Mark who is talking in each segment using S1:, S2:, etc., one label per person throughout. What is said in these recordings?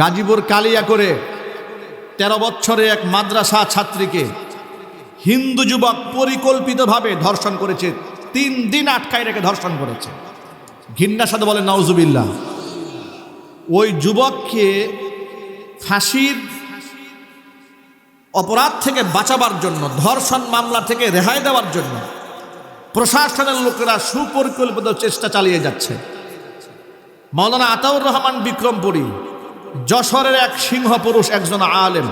S1: গাজীপুর কালিয়া করে 13 বছরের এক মাদ্রাসা ছাত্রীকে হিন্দু যুবক পরিকল্পিতভাবে ধর্ষণ করেছে। 3 দিন আটকায় রেখে ধর্ষণ করেছে। ঘৃণার সাথে বলে নাউজুবিল্লাহ। ওই যুবককে ফাঁসির অপরাধ থেকে বাঁচাবার জন্য, ধর্ষণ মামলা থেকে রেহাই দেওয়ার জন্য প্রশাসনের লোকেরা সুপরিকল্পিত চেষ্টা চালিয়ে যাচ্ছে। মাওলানা আতাউর রহমান বিক্রমপুরী যশোরের এক সিংহ পুরুষ, একজন আলেম,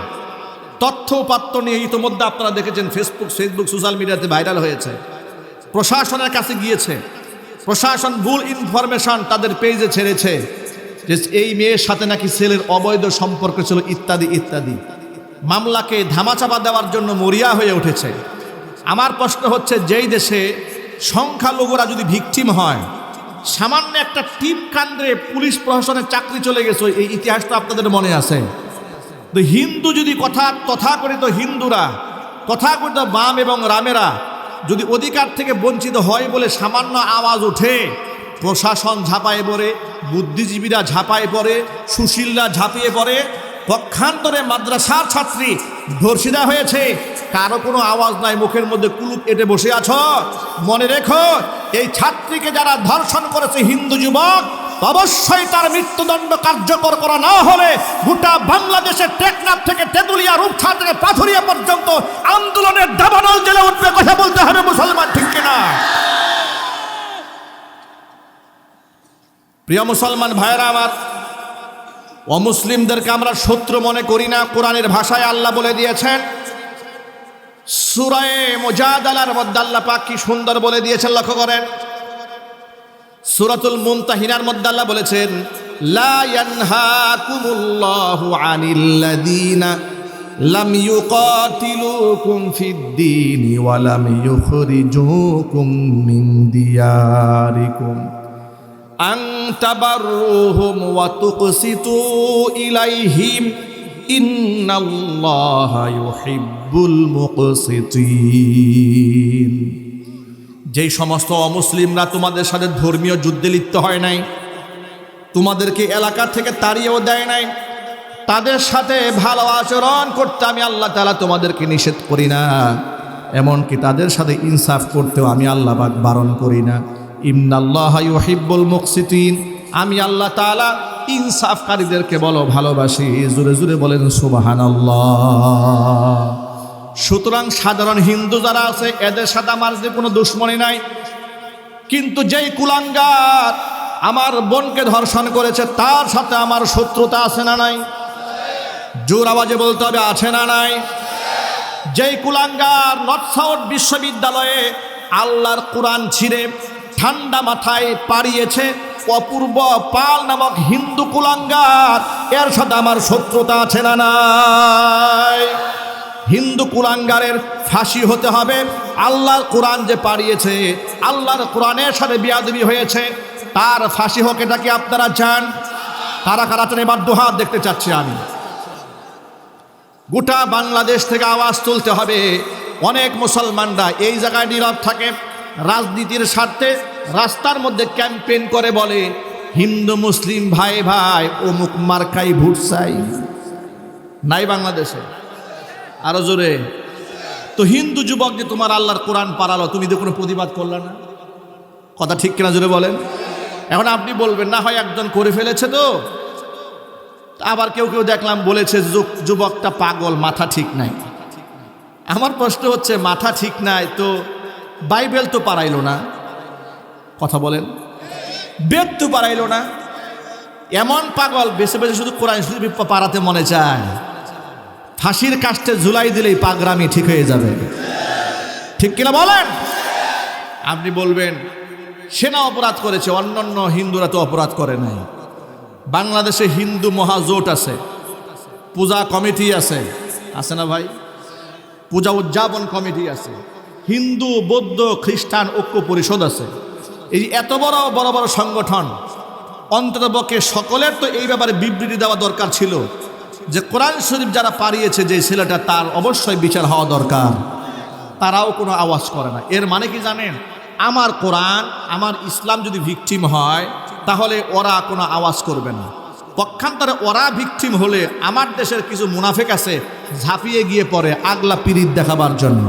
S1: তথ্য উপাত্ত নিয়ে ইতিমধ্যে আপনারা দেখেছেন ফেসবুক সোশ্যাল মিডিয়াতে ভাইরাল হয়েছে। প্রশাসনের কাছে গিয়েছে, প্রশাসন ভুল ইনফরমেশন তাদের পেজে ছেড়েছে যে এই মেয়ের সাথে নাকি ছেলের অবৈধ সম্পর্ক ছিল ইত্যাদি ইত্যাদি। মামলাকে ধামাচাপা দেওয়ার জন্য মরিয়া হয়ে উঠেছে। আমার প্রশ্ন হচ্ছে, যেই দেশে সংখ্যালঘুরা যদি ভিকটিম হয়, সামান্য একটা টিপ কাণ্ডে পুলিশ প্রশাসনের চাকরি চলে গেছে, এই ইতিহাসটা আপনাদের মনে আছে। তো হিন্দু যদি তথাকথিত হিন্দুরা, তথাকথিত বাম এবং রামেরা যদি অধিকার থেকে বঞ্চিত হয় বলে সামান্য আওয়াজ ওঠে, প্রশাসন ঝাঁপায়ে পড়ে, বুদ্ধিজীবীরা ঝাঁপায়ে পড়ে, সুশীলরা ঝাঁপিয়ে পড়ে। পক্ষান্তরে মাদ্রাসার ছাত্রী ধর্ষিতা হয়েছে, কারো কোনো আওয়াজ নাই, মুখের মধ্যে কুলুপ এঁটে বসে আছো। মনে রেখো, এই ছাত্রীকে যারা ধর্ষণ করেছে হিন্দু যুবক, অবশ্যই তার মৃত্যুদণ্ড কার্যকর করা না হলে গোটা বাংলাদেশের টেকনাফ থেকে তেঁতুলিয়া, রূপসা থেকে পাথুরিয়া পর্যন্ত আন্দোলনের দাবানল জেলে উঠবে। কথা বলতে হবে মুসলমান, ঠিক কিনা? প্রিয় মুসলমান ভাইয়েরা আমার, অমুসলিমদেরকে আমরা শত্রু মনে করি না। কোরআনের ভাষায় আল্লাহ বলে দিয়েছেন, সূরা মুজাদালার মধ্যে আল্লাহ পাক কি সুন্দর বলে দিয়েছেন, লক্ষ্য করেন। সূরাতুল মুমতাহিনার মধ্যে আল্লাহ বলেছেন, লা ইয়ানহাকুমুল্লাহু আনিল্লাযীনা লাম ইউকাতিলুকুম ফিদ-দীনি ওয়া লাম ইউখরিজুকুম মিন দিয়ারিকুম আন তাবাররুহুম ওয়া তুকসিতু ইলাইহিম ইন্নাল্লাহা ইউহিব্বুল মুকসিতিন। যেই সমস্ত অমুসলিমরা তোমাদের সাথে ধর্মীয় যুদ্ধে লিপ্ত হয় নাই, তোমাদেরকে এলাকা থেকে তাড়িয়েও দেয় নাই, তাদের সাথে ভালো আচরণ করতে আমি আল্লাহ তাআলা তোমাদেরকে নিষেধ করি না, এমনকি তাদের সাথে ইনসাফ করতেও আমি আল্লাহ পাক বারণ করি না। ইন্নাল্লাহা ইউহিব্বুল মুকসিতিন, আমি আল্লাহ তাআলা ইনসাফকারীদেরকে ভালোবাসি। জোরে জোরে বলেন সুবহানাল্লাহ। সুতরাং সাধারণ হিন্দু যারা আছে, এদের সাথে আমার যে কোনো দুশ্মনী নাই, কিন্তু যেই কুলাঙ্গার আমার বোনকে ধর্ষণ করেছে তার সাথে আমার শত্রুতা আছে না নাই? জোর আওয়াজে বলতে হবে, আছে না নাই? যেই কুলাঙ্গার নর্থ সাউথ বিশ্ববিদ্যালয়ে আল্লাহর কোরআন ছিঁড়ে ঠান্ডা মাথায় পাড়িয়েছে অপূর্ব পাল নামক হিন্দু কুলাঙ্গার, এর সাথে আমার শত্রুতা আছে না নাই? হিন্দু কুলাঙ্গারের ফাঁসি হতে হবে। আল্লাহর কোরআন যে পাড়িয়েছে, আল্লাহর কোরআনের সাথে বেয়াদবি হয়েছে, তার ফাঁসি হোক। এটা কি আপনারা চান? কারা কারা চান? এবার দুহাত দেখতে চাচ্ছি আমি। গোটা বাংলাদেশ থেকে আওয়াজ তুলতে হবে। অনেক মুসলমানরা এই জায়গায় নীরব থাকে, রাজনীতির স্বার্থে রাস্তার মধ্যে ক্যাম্পেইন করে, বলে হিন্দু মুসলিম ভাই ভাই অমুক মার্কাই ভোট চাই। নাই বাংলাদেশে? আরো জোরে। তো হিন্দু যুবক যে তোমার আল্লাহর কোরআন পারালো, তুমি তো কোনো প্রতিবাদ করলে না। কথা ঠিক কিনা জোরে বলেন। এখন আপনি বলবেন না হয় একজন করে ফেলেছে, তো আবার কেউ কেউ দেখলাম বলেছে যুবকটা পাগল, মাথা ঠিক নাই। আমার প্রশ্ন হচ্ছে, মাথা ঠিক নাই তো বাইবেল তো পারাইলো না, কথা বলেন, বেদ তো পারাইলো না। এমন পাগল বেছে বেছে শুধু কোরআন শরীফ পারাতে মনে চায়। ফাঁসির কাস্টে ঝুলাই দিলেই পাগরামি ঠিক হয়ে যাবে, ঠিক কিনা বলেন? আপনি বলবেন সেনা অপরাধ করেছে, অন্যান্য হিন্দুরা তো অপরাধ করে নাই। বাংলাদেশে হিন্দু মহাজোট আছে, পূজা কমিটি আছে, আছে না ভাই? পূজা উদযাপন কমিটি আছে, হিন্দু বৌদ্ধ খ্রিস্টান ঐক্য পরিষদ আছে। এই এত বড় বড় বড় সংগঠন, অন্ততপক্ষে সকলের তো এই ব্যাপারে বিবৃতি দেওয়া দরকার ছিল যে কোরআন শরীফ যারা পাড়িয়েছে যে ছেলেটা, তার অবশ্যই বিচার হওয়া দরকার। তারাও কোনো আওয়াজ করে না। এর মানে কি জানেন? আমার কোরআন, আমার ইসলাম যদি ভিকটিম হয়, তাহলে ওরা কোনো আওয়াজ করবে না। পক্ষান্তরে ওরা ভিকটিম হলে আমার দেশের কিছু মুনাফিক আছে ঝাঁপিয়ে গিয়ে পড়ে আগলা পিরিত দেখাবার জন্য।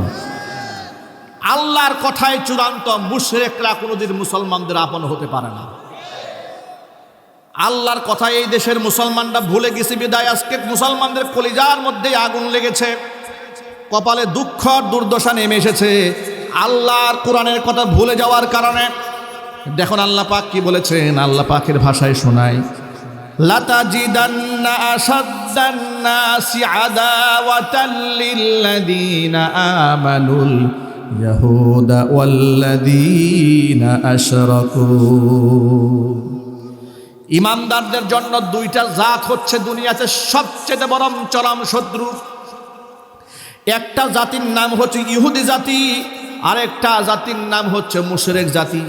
S1: আল্লাহর কথায় চূড়ান্ত, মুশরিকরা কোনোদিন মুসলমানদের আপন হতে পারে না। আল্লাহর কথায় এই দেশের মুসলমানরা ভুলে গেছে বিদায় আজকে মুসলমানদের কলিজার মধ্যে আগুন লেগেছে, কপালে দুঃখ দুর্দশা নেমে এসেছে আল্লাহর কোরআনের কথা ভুলে যাওয়ার কারণে। দেখুন আল্লাহ পাক কি বলেছেন, আল্লাহ পাকের ভাষায় শোনায়, লাতাজিদান্না আশাদ্দান নাসি আদাওয়াতাল লিল্লাযীনা আমানুল ইয়াহুদা ওয়াল্লাযীনা আশরাকু। ইমানদারদের জন্য দুইটা জাত হচ্ছে দুনিয়াতে সবচেয়ে বড় চরম শত্রু। একটা জাতির নাম হচ্ছে ইহুদি জাতি, আরেকটা জাতির নাম হচ্ছে মুশরিক জাতি।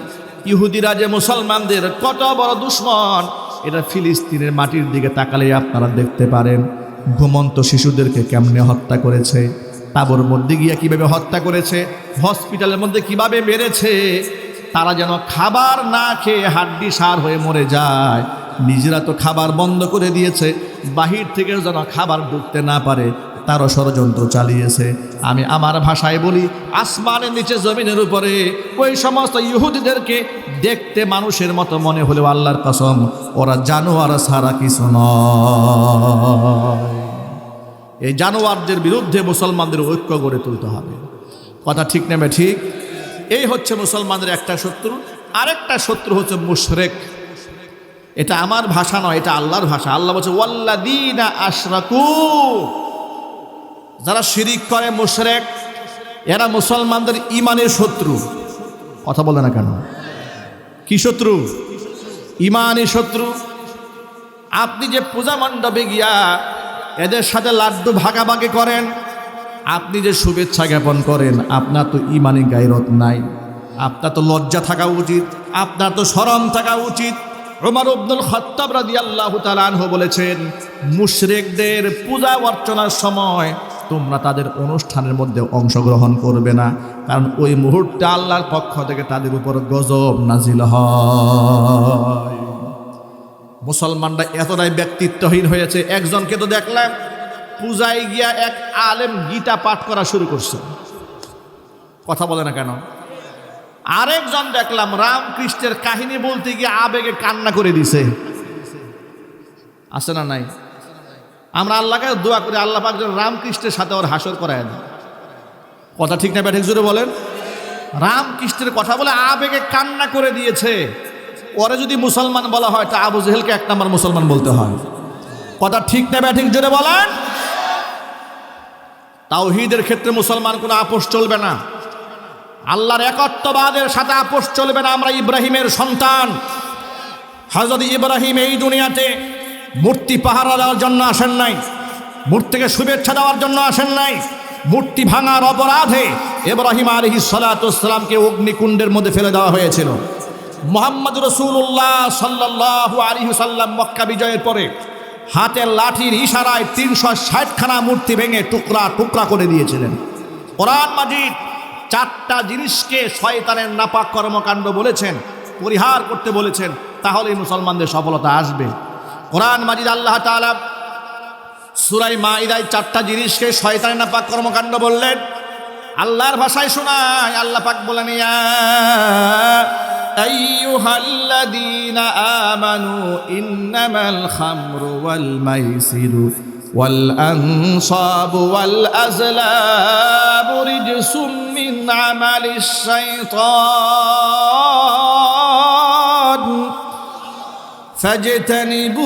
S1: ইহুদিরা যে মুসলমানদের কত বড় দুশমন, এটা ফিলিস্তিনের মাটির দিকে তাকালে আপনারা দেখতে পারেন। ঘুমন্ত শিশুদেরকে কেমনে হত্যা করেছে, তাবর মধ্যে গিয়ে কিভাবে হত্যা করেছে, হসপিটালের মধ্যে কিভাবে মেরেছে। তারা যেন খাবার না খেয়ে হাড্ডি সার হয়ে মরে যায়। নিজেরা তো খাবার বন্ধ করে দিয়েছে, বাহির থেকে যেন খাবার ঢুকতে না পারে তারও ষড়যন্ত্র চালিয়েছে। আমি আমার ভাষায় বলি, আসমানের নিচে জমিনের উপরে ওই সমস্ত ইহুদিদেরকে দেখতে মানুষের মতো মনে হলেও আল্লাহর কসম ওরা জানোয়ার ছাড়া কিছু নয়। এই জানোয়ারদের বিরুদ্ধে মুসলমানদের ঐক্য গড়ে তুলতে হবে। কথা ঠিক নেবে ঠিক? এই হচ্ছে মুসলমানদের একটা শত্রু। আরেকটা শত্রু হচ্ছে মুশরিক। এটা আমার ভাষা নয়, এটা আল্লাহর ভাষা। আল্লাহ বলছে ওয়াল্লাযীনা আশরাকু, যারা শিরিক করে মুশরিক, এরা মুসলমানদের ইমানের শত্রু। কথা বলে না কেন? কি শত্রু? ইমানের শত্রু। আপনি যে পূজা মণ্ডপে গিয়া এদের সাথে লাড্ডু ভাগাভাগি করেন, আপনি যে শুভেচ্ছা জ্ঞাপন করেন, আপনার তো ইমানি গায়রত নাই, আপনার তো লজ্জা থাকা উচিত, আপনার তো শরম থাকা উচিত। ওমর ইবনুল খাত্তাব রাদিয়াল্লাহু তাআলা আনহু বলেছেন, মুশরিকদের পূজা অর্চনার সময় তোমরা তাদের অনুষ্ঠানের মধ্যে অংশগ্রহণ করবে না, কারণ ওই মুহূর্তে আল্লাহর পক্ষ থেকে তাদের উপর গজব নাজিল হয়। মুসলমানরা এতটাই ব্যক্তিত্বহীন হয়েছে। একজনকে তো দেখলাম পূজায় গিয়া এক আলেম গীতা পাঠ করা শুরু করছে। কথা বলে না কেন? আরেকজন দেখলাম রামকৃষ্ণের কাহিনী বলতে গিয়ে আবেগে কান্না করে দিছে। আছে না নাই? আমরা আল্লাহকে দোয়া করি, আল্লাহ পাক যেন রামকৃষ্ণের সাথে ওর হাসর করায় দেয়। কথা ঠিক না ব্যাঠিক জুড়ে বলেন? রামকৃষ্ণের কথা বলে আবেগে কান্না করে দিয়েছে। ওরে যদি মুসলমান বলা হয় তা আবু জেহেলকে এক নম্বর মুসলমান বলতে হয়। কথা ঠিক না ব্যাঠিক জুড়ে বলেন? তাওহীদের ক্ষেত্রে মুসলমান কোনো আপোষ চলবে না, আল্লাহর একত্ববাদের সাথে আপোষ চলবে না। আমরা ইব্রাহিমের সন্তান। হযরত ইব্রাহিম এই দুনিয়াতে মূর্তি পাহারা দেওয়ার জন্য আসেন নাই, মূর্তিকে শুভেচ্ছা দেওয়ার জন্য আসেন নাই। মূর্তি ভাঙার অপরাধে ইব্রাহিম আলাইহিস সালাতু ওয়াস সালামকে অগ্নিকুণ্ডের মধ্যে ফেলে দেওয়া হয়েছিল। মুহাম্মদ রাসূলুল্লাহ সাল্লাল্লাহু আলাইহি ওয়াসাল্লাম মক্কা বিজয়ের পরে হাতের লাঠির ইশারায় 360খানা মূর্তি ভেঙে টুকরা টুকরা করে দিয়েছিলেন। কোরআন মাজিদ 4টা জিনিসকে শয়তানের নাপাক কর্মকাণ্ড বলেছেন, পরিহার করতে বলেছেন, তাহলেই মুসলমানদের সফলতা আসবে। কোরআন মাজিদ আল্লাহ তাআলা সূরা মাঈদায় 4টা জিনিসকে শয়তানের নাপাক কর্মকাণ্ড বললেন। আল্লাহর ভাষায় শোনায়, আল্লাহ পাক বলেন, ইয়া আইয়ুহাল্লাযীনা আমানু ইন্নামাল খামরু ওয়াল মাইসিরু ওয়াল আনসাবু ওয়াল আজলামু রিজসুম মিন আমালিশ শাইতান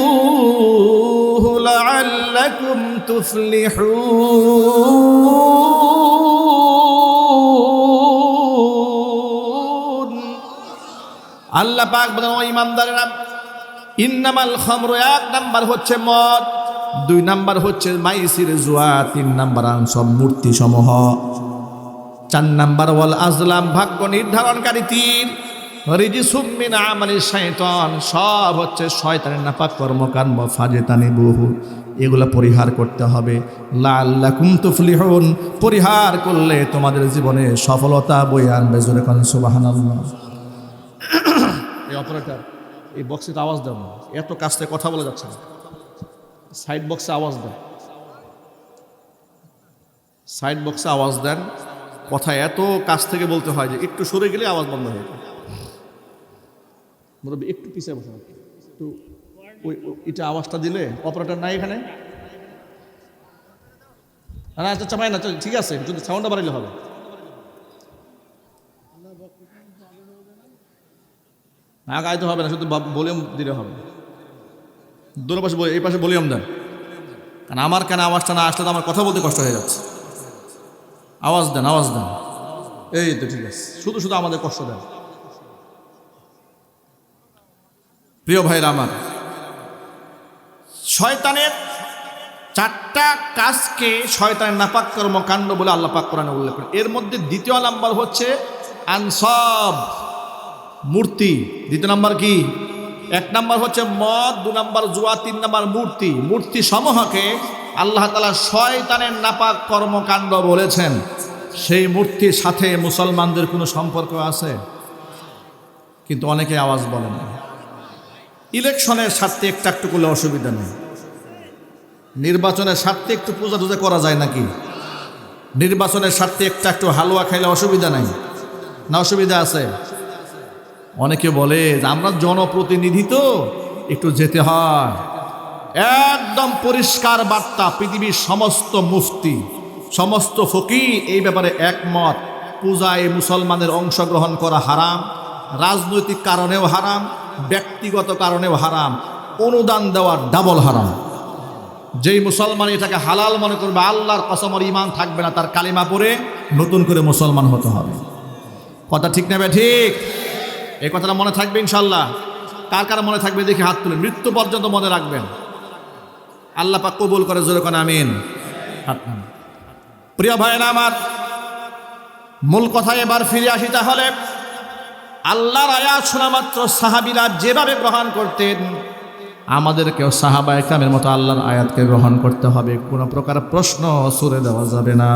S1: ফাজতানিবুহু লাআল্লাকুম তুফলিহুন। আল্লাহ পাক বলেন, ও ঈমানদারেরা, ইন্নামাল খামরু, 1 নাম্বার হচ্ছে মদ, 2 নাম্বার হচ্ছে মাইসির জুয়া, 3 নাম্বার আনসাব মূর্তি সমূহ, 4 নাম্বার ওয়াল আজলাম ভাগ্য নির্ধারণকারী তীর, রিজসুম মিন আমালিশ শাইতান, সব হচ্ছে শয়তানের নাপাক কর্মকাণ্ড। ফাজতানিবুহু, এগুলো পরিহার করতে হবে। লাআল্লাকুম তুফলিহুন, পরিহার করলে তোমাদের জীবনে সফলতা বয়ে আনবে। জোরে কোন সুবহানাল্লাহ। এই অপারেটর, এই বক্সে আওয়াজ দাও, এত কাছ থেকে কথা বলা যাচ্ছে না। সাইড বক্সে আওয়াজ দেন, সাইড বক্সে আওয়াজ দেন। কথা এত কাছ থেকে বলতে হয় যে একটু সরে গেলে আওয়াজ বন্ধ হয়ে যায়। মুরব্বী একটু পিছিয়ে বসে, একটু ওই এটা আওয়াজটা দিলে অপারেটর নাই এখানে। না আচ্ছা চাপাই না, ঠিক আছে, যদি সাউন্ডটা বাড়াইলে হবে। না গাইতে হবে না, শুধু ভলিউম দিলে হবে। দুটো পাশে এই পাশে ভলিউম দেন, কারণ আমার কেন আওয়াজটা না আসলে তো আমার কথা বলতে কষ্ট হয়ে যাচ্ছে। আওয়াজ দেন, আওয়াজ দেন, এই তো ঠিক আছে, শুধু শুধু আমাদের কষ্ট দেন। প্রিয় ভাইরা আমার, শয়তানের 4টা কাজকে শয়তানের নাপাক কর্মকাণ্ড বলে আল্লাহ পাক কোরআনে উল্লেখ করেন। এর মধ্যে দ্বিতীয় নাম্বার হচ্ছে আনসাব, মূর্তি। দ্বিতীয় নাম্বার কি? 1 নাম্বার হচ্ছে মদ, 2 নাম্বার জুয়া, 3 নাম্বার মূর্তি। মূর্তি সমূহকে আল্লাহ তাআলা শয়তানের নাপাক কর্মকাণ্ড বলেছেন। সেই মূর্তির সাথে মুসলমানদের কোনো সম্পর্ক আছে? কিন্তু অনেকে আওয়াজ বলে না। ইলেকশনের স্বার্থে একটু করলে অসুবিধা নেই, নির্বাচনের স্বার্থে একটু পূজা টুজা করা যায় নাকি? নির্বাচনের স্বার্থে একটু হালুয়া খাইলে অসুবিধা নাই না? অসুবিধা আছে। অনেকে বলে যে আমরা জনপ্রতিনিধি তো একটু যেতে হয়। একদম পরিষ্কার বার্তা, পৃথিবীর সমস্ত মুফতি, সমস্ত ফকিহ এই ব্যাপারে একমত। পূজায় মুসলমানের অংশগ্রহণ করা হারাম, রাজনৈতিক কারণেও হারাম, ব্যক্তিগত কারণেও হারাম, অনুদান দেওয়া ডাবল হারাম। যেই মুসলমান এটাকে হালাল মনে করবে, আল্লাহর কসম ওর ঈমান থাকবে না, তার কালিমা পড়ে নতুন করে মুসলমান হতে হবে। কথা ঠিক নেবে? ঠিক। এই কথাটা মনে থাকবে ইনশাল্লাহ। কার কার মনে থাকবে দেখি হাত তুলে, মৃত্যু পর্যন্ত মনে রাখবেন। আল্লাহ পাক কবুল করে, জোরে কোন আমিন। প্রিয় ভাইরা আমার, মূল কথায় এবার ফিরে আসি। তাহলে আল্লাহর আয়াত শোনা মাত্র সাহাবীরা যেভাবে গ্রহণ করতেন, আমাদেরকেও সাহাবায়ে কেরামের মতো আল্লাহর আয়াতকে গ্রহণ করতে হবে। কোনো প্রকার প্রশ্ন ছুড়ে দেওয়া যাবে না।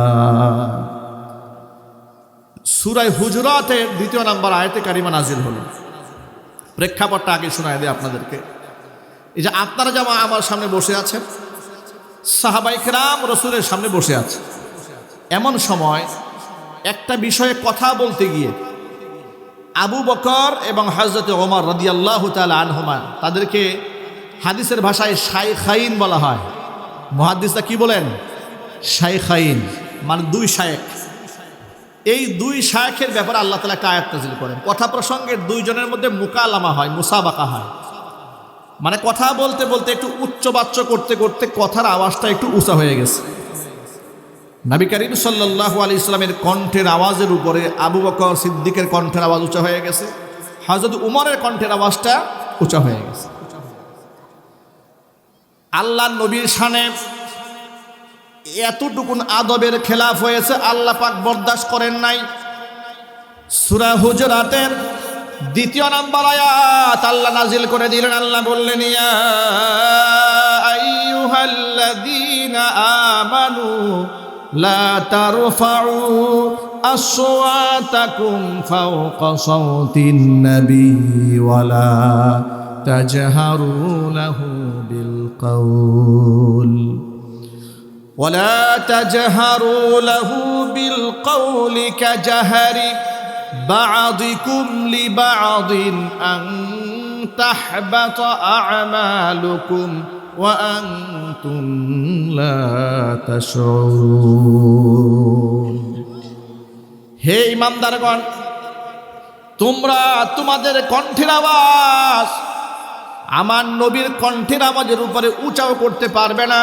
S1: সূরা হুজুরাতের 2 নম্বর আয়াতে কারিমা নাজিল হলো। প্রেক্ষাপটটা আগে শোনায় দেয় আপনাদেরকে। এই যে আপনারা যেমন আমার সামনে বসে আছেন, সাহাবায়ে কেরাম রাসূলের সামনে বসে আছে, এমন সময় একটা বিষয়ে কথা বলতে গিয়ে আবু বকর এবং হযরত ওমর রাদিয়াল্লাহু তাআলা আনহুমা, তাদেরকে হাদিসের ভাষায় শাইখাইন বলা হয়। মুহাদ্দিসরা কি বলেন? শাইখাইন, মানে 2 শায়েখ। এই 2 শায়েখের ব্যাপারে আল্লাহ তাআলা একটা আয়াত নাযিল করেন। কথা প্রসঙ্গে 2 জনের মধ্যে মুকালামা হয়, মুসাবাকা হয়। মানে কথা বলতে বলতে একটু উচ্চবাচ্য করতে করতে কথার আওয়াজটা একটু উঁচা হয়ে গেছে। নবী করিম সাল্লাল্লাহু আলাইহি ওয়াসাল্লামের কণ্ঠের আওয়াজের উপরে আবু বকর সিদ্দিকের কণ্ঠের আওয়াজ উঁচা হয়ে গেছে, হযরত উমরের কণ্ঠের আওয়াজটা উঁচা হয়ে গেছে। আল্লাহর নবীর শানে এতটুকুন আদবের খেলাফ হয়েছে, আল্লাহ পাক বরদাস্ত করেন নাই। সূরা হুজুরাতের 2 নম্বর আয়াত আল্লাহ নাজিল করে দিলেন। আল্লাহ বললেন, ইয়া আইয়ুহাল্লাযীনা আমানু লা তারফাউ আসওয়াতাকুম ফাওকা সাওতিন নাবিয়্যি ওয়ালা তাজহারু লাহু বিল কাউল ولا تجهروا له بالقول كجهر بعضكم لبعض أن تحبط أعمالكم وأنتم لا تشعرون। হে ইমানদারগণ, তোমরা তোমাদের কণ্ঠের আওয়াজ আমার নবীর কণ্ঠের আওয়াজের উপরে উঁচাও করতে পারবে না।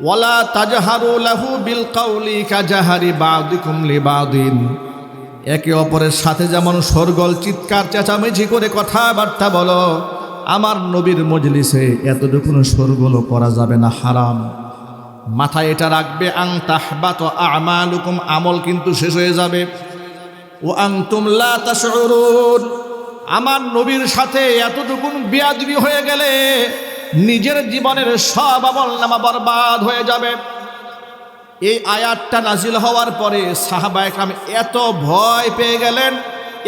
S1: ওয়ালা তাজহারু লাহু বিল কাউলি কাজাহারি বাদিকুম লিবাদিন, একে অপরের সাথে যেমন সরগল চিৎকার চেঁচামেচি করে কথাবার্তা বলো, আমার নবীর মজলিসে এতটুকু সরগল করা যাবে না, হারাম। মাথায় এটা রাখবে, আং তাহবাত আমালুকুম, আমল কিন্তু শেষ হয়ে যাবে। ও আনতুম লা তাশউরুন, আমার নবীর সাথে এতটুকু বেয়াদবি হয়ে গেলে নিজের জীবনের সব আমলনামা বরবাদ হয়ে যাবে। এই আয়াতটা নাজিল হওয়ার পরে সাহাবায়ে কেরাম এত ভয় পেয়ে গেলেন,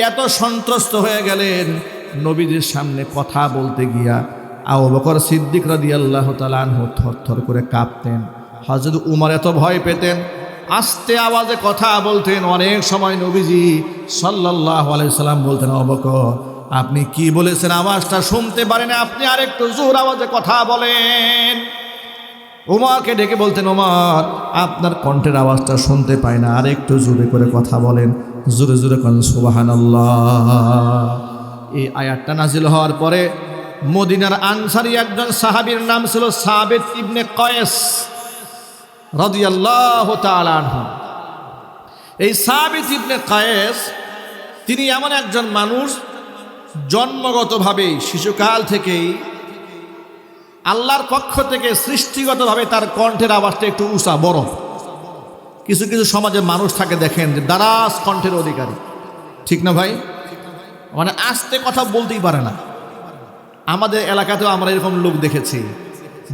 S1: এত সন্ত্রস্ত হয়ে গেলেন, নবীদের সামনে কথা বলতে গিয়া আবু বকর সিদ্দিক রাদিয়াল্লাহু তাআলা আনহু থরথর করে কাঁপতেন, হযরত উমর এত ভয় পেতেন, আস্তে আওয়াজে কথা বলতেন। অনেক সময় নবীজি সাল্লাল্লাহু আলাইহি সাল্লাম বলতেন, আবু বকর আপনি কি বলেছেন আওয়াজটা শুনতে পারেন, আপনি আরেকটু জোর আওয়াজে কথা বলেন। উমরকে ডেকে বলতেন, উমর আপনার কণ্ঠের আওয়াজটা শুনতে পাই না, আরেকটু জোরে করে কথা বলেন, জোরে জোরে কোন সুবহানাল্লাহ। এই আয়াতটা নাজিল হওয়ার পরে মদিনার আনসারী একজন সাহাবীর নাম ছিল সাবিত ইবনে কয়েস রাদিয়াল্লাহু তাআলা আনহু। এই সাবিত ইবনে কয়েস তিনি এমন একজন মানুষ, জন্মগতভাবেই শিশুকাল থেকেই আল্লাহর পক্ষ থেকে সৃষ্টিগতভাবে তার কণ্ঠের আওয়াজটা একটু উঁচা বড়। কিছু কিছু সমাজে মানুষ থাকে দেখেন যে দারাজ কণ্ঠের অধিকারী, ঠিক না ভাই? মানে আস্তে কথা বলতেই পারে না। আমাদের এলাকাতেও আমরা এরকম লোক দেখেছি,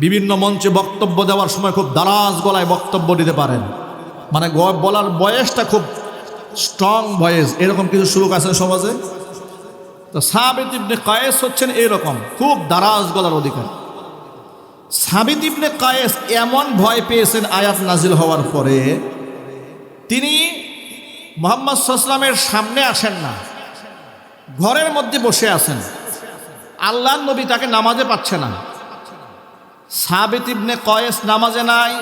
S1: বিভিন্ন মঞ্চে বক্তব্য দেওয়ার সময় খুব দারাজ গলায় বক্তব্য দিতে পারেন, মানে বলার বয়সটা খুব স্ট্রং ভয়েস, এরকম কিছু লোক আছে সমাজে। তো সাবিত ইবনে কয়েস হচ্ছেন এরকম খুব দারাজ গলার অধিকারী। সাবিত ইবনে কয়েস এমন ভয় পেয়েছেন আয়াত নাজিল হওয়ার পরে, তিনি মুহাম্মদ সাল্লাল্লাহু আলাইহি ওয়াসাল্লামের সামনে আসেন না, ঘরের মধ্যে বসে আছেন। আল্লাহর নবী তাকে নামাজে পাচ্ছে না। সাবিত ইবনে কয়েস নামাজে নাই।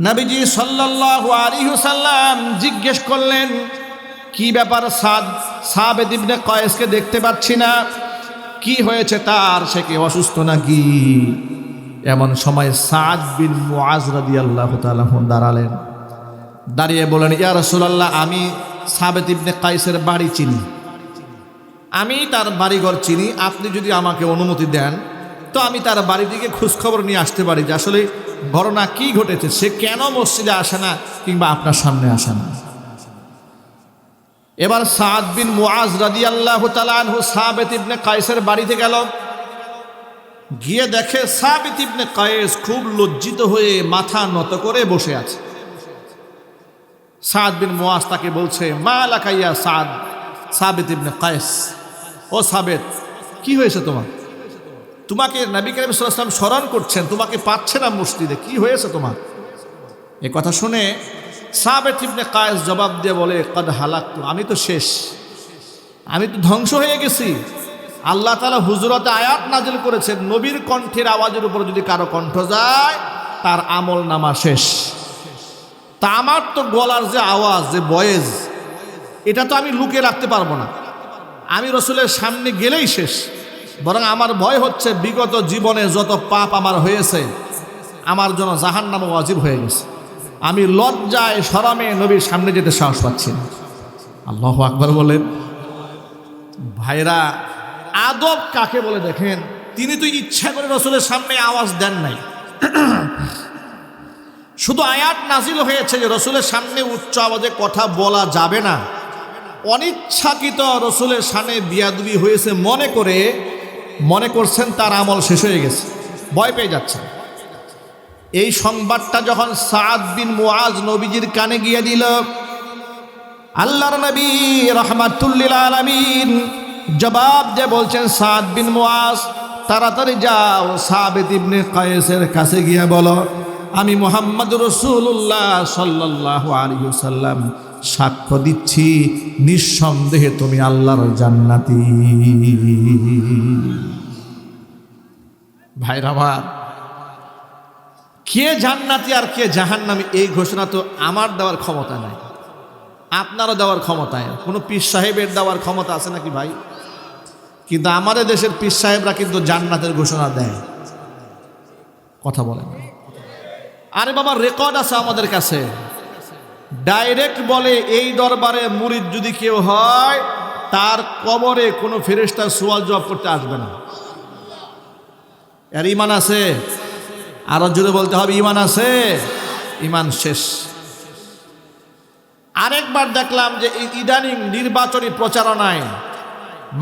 S1: নবীজি সাল্লাল্লাহু আলাইহি ওয়াসাল্লাম জিজ্ঞেস করলেন, কি ব্যাপার সাবিত ইবনে কয়েসকে দেখতে পাচ্ছি না, কি হয়েছে তার, সে কি অসুস্থ নাকি? এমন সময় সাদ বিন মুআজ রাদিয়াল্লাহু তাআলা দাঁড়ালেন, দাঁড়িয়ে বলেন, ইয়া রাসূলুল্লাহ আমি সাবিত ইবনে কয়েসের বাড়ি চিনি, আমি তার বাড়িঘর চিনি, আপনি যদি আমাকে অনুমতি দেন তো আমি তার বাড়ি থেকে খোঁজখবর নিয়ে আসতে পারি যে আসলে ঘটনা কি ঘটেছে, সে কেন মসজিদে আসে না কিংবা আপনার সামনে আসে না। এবার সাদ বিন মুআজ রাদিয়াল্লাহু তাআলা আনহু সাবিত ইবনে কয়েসের বাড়িতে গেল, গিয়ে দেখে সাবিত ইবনে কয়েস খুব লজ্জিত হয়ে মাথা নত করে বসে আছে। সাদ বিন মুআজ তাকে বলছে, মা লাকা ইয়া সাবিত ইবনে কয়েস, ও সাবিত কি হয়েছে তোমার? তোমাকে নবী করিম সাল্লাল্লাহু আলাইহি ওয়াসাল্লাম স্মরণ করছেন, তোমাকে পাচ্ছে না মসজিদে, কি হয়েছে তোমার? এই কথা শুনে সাবিত ইবনে কয়েস জবাব দিয়ে বলে, কদ হালাকতু, আমি তো শেষ, আমি তো ধ্বংস হয়ে গেছি। আল্লাহ তাআলা হুজুরাতে আয়াত নাজিল করেছেন, নবীর কণ্ঠের আওয়াজের উপর যদি কারো কণ্ঠ যায় তার আমল নামা শেষ। তা আমার তো গলার যে আওয়াজ, যে ভয়েস, এটা তো আমি লুকিয়ে রাখতে পারবো না, আমি রসুলের সামনে গেলেই শেষ। বরং আমার ভয় হচ্ছে বিগত জীবনে যত পাপ আমার হয়েছে আমার জন্য জাহান্নাম ওয়াজিব হয়ে গেছে, আমি লজ্জায় শরমে নবীর সামনে যেতে সাহস পাচ্ছি না। আল্লাহু আকবার বলেন। ভাইরা, আদব কাকে বলে দেখেন, তিনি তো ইচ্ছা করে রসুলের সামনে আওয়াজ দেন নাই, শুধু আয়াত নাজিল হয়েছে যে রসুলের সামনে উচ্চ আওয়াজে কথা বলা যাবে না। অনিচ্ছাকৃত রসুলের সামনে বিয়াদবি হয়েছে মনে করছেন তার আমল শেষ হয়ে গেছে, ভয় পেয়ে যাচ্ছেন। এই সংবাদটা যখন সাদ বিন মুআজ নবীজির কানে গিয়ে দিল, আল্লাহর নবী রাহমাতুল লিল আলামিন জবাব দিয়ে বলছেন, সাদ বিন মুআজ তাড়াতাড়ি যাও সাবিত ইবনে কয়েসের কাছে গিয়ে বলো, আমি মুহাম্মদুর রাসূলুল্লাহ সাল্লাল্লাহু আলাইহি ওয়াসাল্লাম সাক্ষ্য দিচ্ছি, নিঃসন্দেহে তুমি আল্লাহর জান্নাতি। ভাইরা আমার, কে জান্নাতি আর কে জাহান্নামী এই ঘোষণা তো আমার দেওয়ার ক্ষমতা নাই, আপনারও দেওয়ার ক্ষমতা নাই, কোনো পীর সাহেবের দেওয়ার ক্ষমতা আছে নাকি ভাই? কিন্তু আমাদের দেশের পীর সাহেবরা কিন্তু জান্নাতের ঘোষণা দেয়, কথা বলেন। আরে বাবা, রেকর্ড আছে আমাদের কাছে, ডাইরেক্ট বলে এই দরবারে মুরিদ যদি কেউ হয় তার কবরে কোনো ফেরেশতা সওয়াল জবাব করতে আসবে না। এর ঈমান আছে? আরো জোরে বলতে হবে, ঈমান আছে? ঈমান শেষ। আরেকবার দেখলাম যে ইদানিং নির্বাচনী প্রচারণায়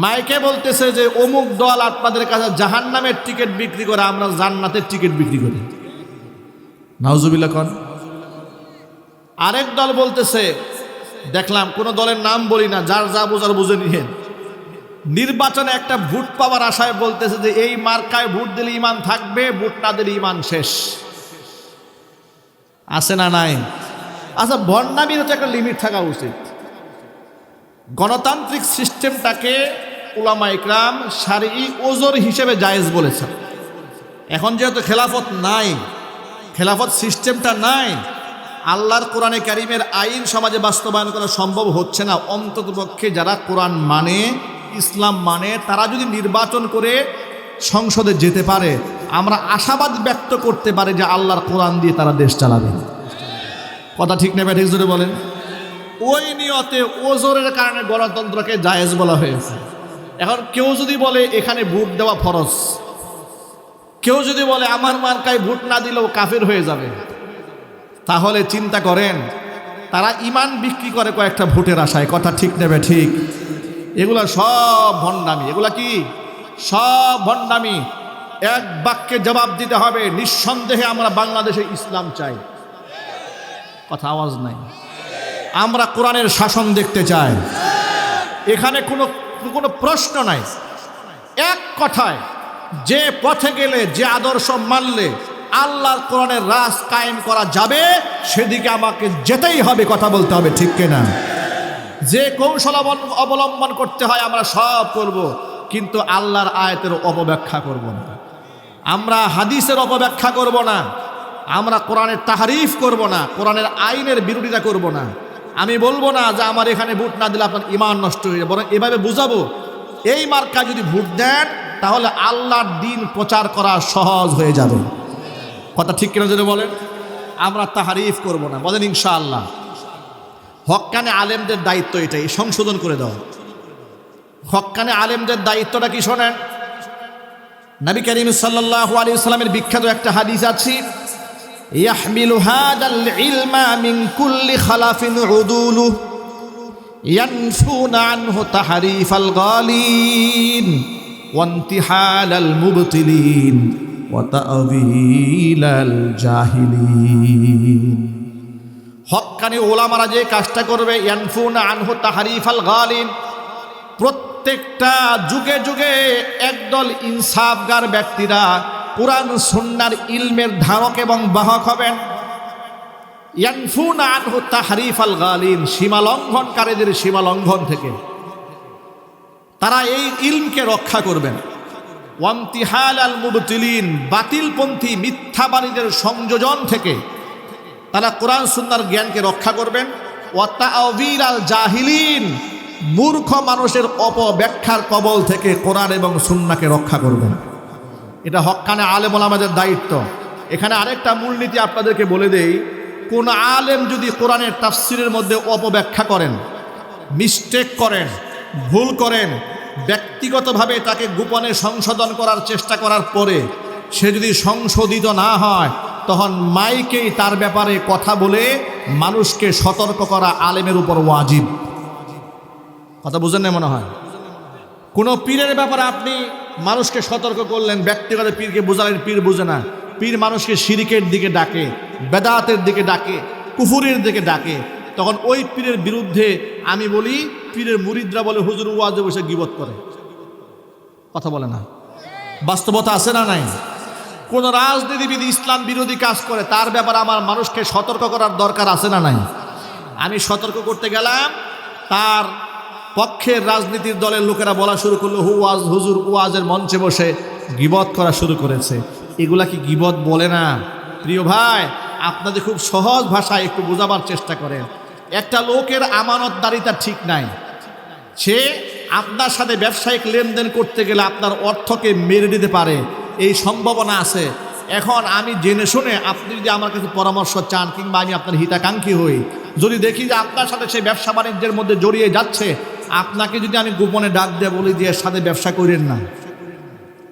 S1: মাইকে বলতেছে যে অমুক দল আপনাদের কাছে জাহান্নামের টিকিট বিক্রি করে, আমরা জান্নাতের টিকিট বিক্রি করি। নাউজুবিল্লাহ কোন। আরেক দল বলতেছে, দেখলাম কোন দলের নাম বলি না, যার যা বোঝার বুঝে নিয়েন, নির্বাচনে একটা ভোট পাওয়ার আশায় বলতেছে যে এই মার্কায় ভোট দিলে ইমান থাকবে, ভোট না দিলে ইমান শেষ। আছে না নাই? আচ্ছা, ভণ্ডামির তো একটা লিমিট থাকা উচিত। গণতান্ত্রিক সিস্টেমটাকে উলামা ইকরাম শারঈ ওজর হিসেবে জায়েজ বলেছেন। এখন যেহেতু খেলাফত নাই, খেলাফত সিস্টেমটা নাই, আল্লাহর কোরআনে কারিমের আইন সমাজে বাস্তবায়ন করা সম্ভব হচ্ছে না। অন্ততপক্ষে যারা কোরআন মানে, ইসলাম মানে, তারা যদি নির্বাচন করে সংসদে যেতে পারে, আমরা আশাবাদ ব্যক্ত করতে পারি যে আল্লাহর কোরআন দিয়ে তারা দেশ চালাবে। কথা ঠিক নেবে? ঠিক জোরে বলেন। ওই নিয়তে ওজোরের কারণে গণতন্ত্রকে জায়েজ বলা হয়েছে। এখন কেউ যদি বলে এখানে ভোট দেওয়া ফরজ, কেউ যদি বলে আমার মার্কায় ভোট না দিলেও কাফের হয়ে যাবে, তাহলে চিন্তা করেন তারা ইমান বিক্রি করে কয়েকটা ভোটের আশায়। কথা ঠিক নেবে? ঠিক। এগুলা সব ভণ্ডামি। এগুলা কি? সব ভণ্ডামি। এক বাক্যে জবাব দিতে হবে, নিঃসন্দেহে আমরা বাংলাদেশে ইসলাম চাই। কথা আওয়াজ নাই। আমরা কোরআনের শাসন দেখতে চাই। এখানে কোনো প্রশ্ন নাই। এক কথায়, যে পথে গেলে, যে আদর্শ মানলে আল্লাহর কোরআনের রাজ কায়েম করা যাবে, সেদিকে আমাকে যেতেই হবে। কথা বলতে হবে, ঠিক কিনা? যে কৌশল অবলম্বন করতে হয় আমরা সব করব, কিন্তু আল্লাহর আয়াতের অপব্যাখ্যা করব না, আমরা হাদিসের অপব্যাখ্যা করব না, আমরা কোরআনের তাহরিফ করব না, কোরআনের আইনের বিরোধিতা করব না। আমি বলবো না যে আমার এখানে ভোট না দিলে আপনার ঈমান নষ্ট হয়ে যাবে, বরং এভাবে বুঝাবো এই মার্কা যদি ভোট দেন তাহলে আল্লাহর দ্বীন প্রচার করা সহজ হয়ে যাবে। কথা ঠিক কিনা যদি বলেন? আমরা তাহরিফ করব না, বলেন ইনশাআল্লাহ। হক্কানে আলেমদের দায়িত্ব এটাই, সংশোধন করে দাও। হক্কানে আলেমদের দায়িত্বটা কি শোনেন। নবী করিম সাল্লাল্লাহু আলাইহি ওয়াসাল্লামের বিখ্যাত একটা হাদিস আছে, ইয়াহমিলু হাদাল ইলমা মিন কুল্লি খালাফিন উদুলু ইয়ানফুনা আনহু তাহরিফাল গালিন ওয়া ইনতিহালাল মুবতিলিন ওয়া তা'ওয়িলাল জাহিলিন। হক্কানি ওলামারা যে কাজটা করবে, ইয়ানফুনা আনহু তাহরিফাল গালিন, প্রত্যেকটা যুগে যুগে একদল ইনসাফগার ব্যক্তিরা কুরআন সুন্নাহর ইলমের ধারক এবং বাহক হবেন। ইয়ানফুনা আনহু তাহরিফাল গালিন, সীমা লঙ্ঘনকারীদের সীমা লঙ্ঘন থেকে তারা এই ইলমকে রক্ষা করবেন। ওয়ামতিহালাল মুবতিলিন, বাতিলপন্থী মিথ্যাবাদীদের সংযোজন থেকে তারা কোরআন সুন্নাহর জ্ঞানকে রক্ষা করবেন। ওয়া তা'ওয়িলাল জাহিলিন, মূর্খ মানুষের অপব্যাখ্যার কবল থেকে কোরআন এবং সুন্নাহকে রক্ষা করবেন। এটা হক্কানে আলেম ওলামাদের দায়িত্ব। এখানে আরেকটা মূলনীতি আপনাদেরকে বলে দেই, কোন আলেম যদি কোরআনের তাফসিরের মধ্যে অপব্যাখ্যা করেন, মিস্টেক করেন, ভুল করেন, ব্যক্তিগতভাবে তাকে গোপনে সংশোধন করার চেষ্টা করার পরে সে যদি সংশোধিত না হয়, তখন মাইকেই তার ব্যাপারে কথা বলে মানুষকে সতর্ক করা আলেমের উপর ওয়াজিব। কথা বুঝেন না মনে হয়? কোনো পীরের ব্যাপারে আপনি মানুষকে সতর্ক করলেন, ব্যক্তিগত পীরকে বোঝালেন, পীর বুঝে না, পীর মানুষকে শিরিকের দিকে ডাকে, বেদাতের দিকে ডাকে, কুফুরের দিকে ডাকে, তখন ওই পীরের বিরুদ্ধে আমি বলি, পীরের মুরিদরা বলে হুজুর ওয়াজে বসে গীবত করে। কথা বলে না? বাস্তবতা আছে না নাই? কোন রাজনীতিবিদ ইসলাম বিরোধী কাজ করে, তার ব্যাপারে আমার মানুষকে সতর্ক করার দরকার আছে না নাই? আমি সতর্ক করতে গেলাম, তার পক্ষের রাজনীতির দলের লোকেরা বলা শুরু করলো হুজুর ওয়াজের মঞ্চে বসে গীবত করা শুরু করেছে। এগুলা কি গীবত বলে না? প্রিয় ভাই, আপনাদের খুব সহজ ভাষায় একটু বোঝাবার চেষ্টা করেন। একটা লোকের আমানতদারিতা ঠিক নাই, সে আপনার সাথে ব্যবসায়িক লেনদেন করতে গেলে আপনার অর্থকে মেরে দিতে পারে, এই সম্ভাবনা আছে। এখন আমি জেনে শুনে আপনি যদি আমার কাছে পরামর্শ চান, কিংবা আমি আপনার হিতাকাঙ্ক্ষী হই, যদি দেখি যে আপনার সাথে সেই ব্যবসা বাণিজ্যের মধ্যে জড়িয়ে যাচ্ছে, আপনাকে যদি আমি গোপনে ডাক দিয়ে বলি যে এর সাথে ব্যবসা করেন না,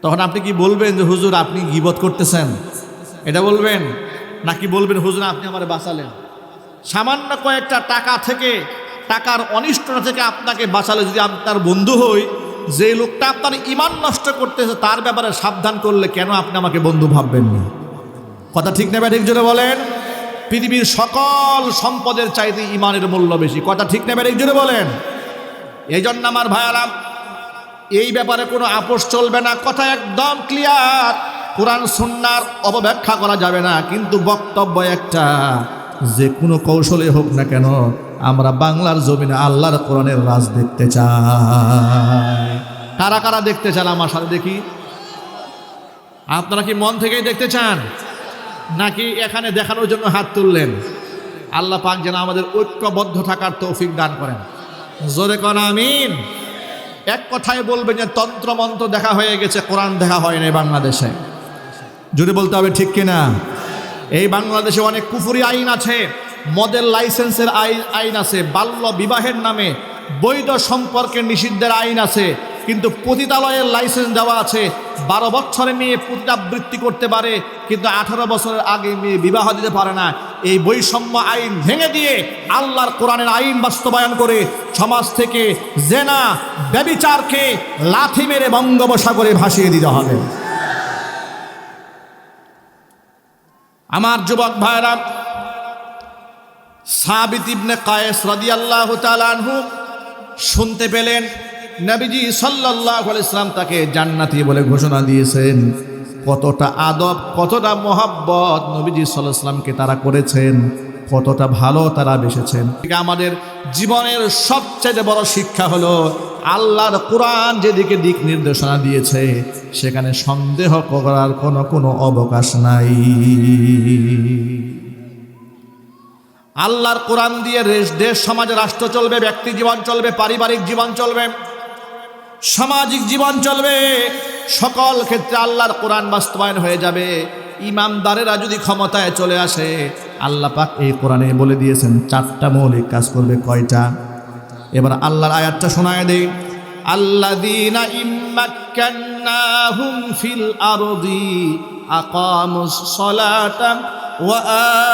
S1: তখন আপনি কি বলবেন যে হুজুর আপনি গীবত করতেছেন, এটা বলবেন? নাকি বলবেন হুজুর আপনি আমার বাঁচালেন? সামান্য কয়েকটা টাকা থেকে, টাকার অনিষ্টতা থেকে আপনাকে বাঁচালে যদি আপনার বন্ধু হই, যে লোকটা আপনার ঈমান নষ্ট করতেছে তার ব্যাপারে সাবধান করলে কেন আপনি আমাকে বন্ধু ভাববেন না? কথা ঠিক না ঠিক জোরে বলেন? পৃথিবীর সকল সম্পদের চাইতে ঈমানের মূল্য বেশি। কথা ঠিক না ঠিক জোরে বলেন? এই জন্য আমার ভাইয়ারা, এই ব্যাপারে কোনো আপোষ চলবে না, কথা একদম ক্লিয়ার। কোরআন সুন্নাহর অপব্যাখ্যা করা যাবে না, কিন্তু বক্তব্য একটা, যে কোনো কৌশলে হোক না কেন আমরা বাংলার জমিনে আল্লাহর কোরআনের রাজ দেখতে চাই। কারা কারা দেখতে চান আমার সাথে দেখি? আপনারা কি মন থেকেই দেখতে চান, নাকি এখানে দেখানোর জন্য হাত তুললেন? আল্লাহ পাক যেন আমাদের ঐক্যবদ্ধ থাকার তৌফিক দান করেন। জোরে কোন আমিন। এক কথায় বলবেন যে তন্ত্র মন্ত্র দেখা হয়ে গেছে, কোরআন দেখা হয় না বাংলাদেশে। যদি বলতে হবে ঠিক কিনা? এই বাংলাদেশে অনেক কুফরি আইন আছে, মদের লাইসেন্সের আইন আছে, বাল্য বিবাহের নামে বৈধ সম্পর্কের নিষিদ্ধের আইন আছে, কিন্তু পতিতালয়ের লাইসেন্স দেওয়া আছে। 12 বছরের মেয়ে পতিতাবৃত্তি করতে পারে, কিন্তু 18 বছরের আগে মেয়ে বিবাহ দিতে পারে না। এই বৈষম্য আইন ভেঙে দিয়ে আল্লাহর কোরআনের আইন বাস্তবায়ন করে সমাজ থেকে জেনা ব্যভিচারকে লাথি মেরে বঙ্গোপসাগরে ভাসিয়ে দিতে হবে। আমার যুবক ভাইরা, সাবিত ইবনে কায়েস রাদিয়াল্লাহু তাআলা আনহু শুনতে পেলেন নবীজি সাল্লাল্লাহু আলাইহি সাল্লাম তাকে জান্নাতি বলে ঘোষণা দিয়েছেন। কতটা আদব, কতটা মোহাব্বত নবীজি সাল্লাল্লাহু আলাইহি সাল্লামকে তারা করেছেন, কতটা ভালো তারা বেসেছেন। আমাদের জীবনের সবচেয়ে বড় শিক্ষা হলো আল্লাহর কোরআন যেদিকে দিক নির্দেশনা দিয়েছে সেখানে সন্দেহ করার কোনো অবকাশ নাই। আল্লাহর কোরআন দিয়ে দেশ সমাজ রাষ্ট্র চলবে, ব্যক্তি জীবন চলবে, পারিবারিক জীবন চলবে, সামাজিক জীবন চলবে। সকল ক্ষেত্রে আল্লাহর কোরআন বাস্তবায়ন হয়ে যাবে। ইমামদারেরা যদি ক্ষমতায় চলে আসে, আল্লাহ পাক এই কোরআনে বলে দিয়েছেন 4টা মৌলিক কাজ করবে। কয়টা? এবার আল্লাহর আয়াতটা শোনায় দেই। আল্লাযীনা ইম্মাক্কান্নাহুম ফিল আরদি আকামুস সালাতা ওয়া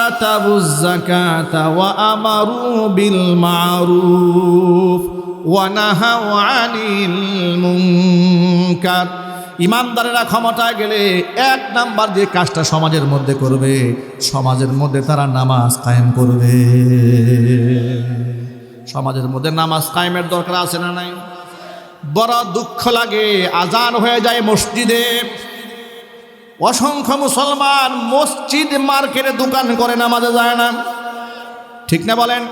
S1: আতাবুজ যাকাতা ওয়া আমারু বিল মারুফ ওয়া নাহাউ আনিল মুনকার। ইমানদারেরা ক্ষমতায় গেলে 1 নাম্বার যে কাজটা সমাজের মধ্যে করবে, সমাজের মধ্যে তারা নামাজ কায়েম করবে। সমাজের মধ্যে নামাজ কায়েমের দরকার আছে না নাই? বড় দুঃখ লাগে, আজান হয়ে যায় মসজিদে, অসংখ্য মুসলমান মসজিদ মার্কেটে দোকান করে নামাজে যায় না। ঠিক না বলেন?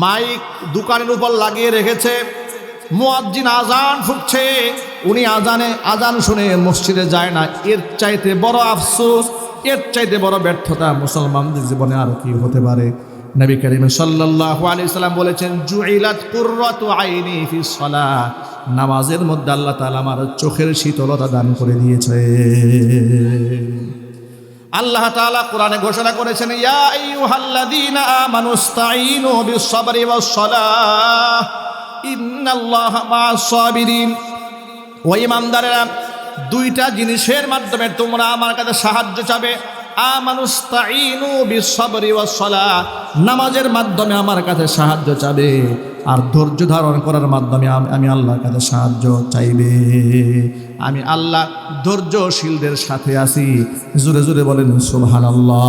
S1: মাইক দোকানের উপর লাগিয়ে রেখেছে, মুয়াজ্জিন আজান ফুটছে, উনি আজান শুনে মসজিদে যায় না। এর চাইতে বড় আফসোস, এর চাইতে বড় ব্যর্থতা মুসলমানদের জীবনে আর কি হতে পারে? নবী করিম সাল্লাল্লাহু আলাইহি সাল্লাম বলেছেন, জুইলাত কুররাতু আইনি ফিস সালাহ, নামাজের মধ্যে আল্লাহ তাআলা আমার চোখের শীতলতা দান করে দিয়েছে। আল্লাহ তাআলা কোরআনে ঘোষণা করেছেন, ইয়া আইয়ুহাল্লাযীনা আমানুস্তাঈনু বিস-সাবরি ওয়াস-সালাহ ইন্নাল্লাহা মা'আস সাবিরিন। ও ইমানদারেরা, 2টা জিনিসের মাধ্যমে তোমরা আমার কাছে সাহায্য চাবে। আমানুস্তাঈনু বিস-সাবরি ওয়াস-সালাহ, নামাজের মাধ্যমে আমার কাছে সাহায্য চাবে, আর ধৈর্য ধারণ করার মাধ্যমে আমি আল্লাহর কাছে সাহায্য চাইবে। আমি আল্লাহ ধৈর্যশীলদের সাথে আছি। জোরে জোরে বলেন সুবহানাল্লাহ।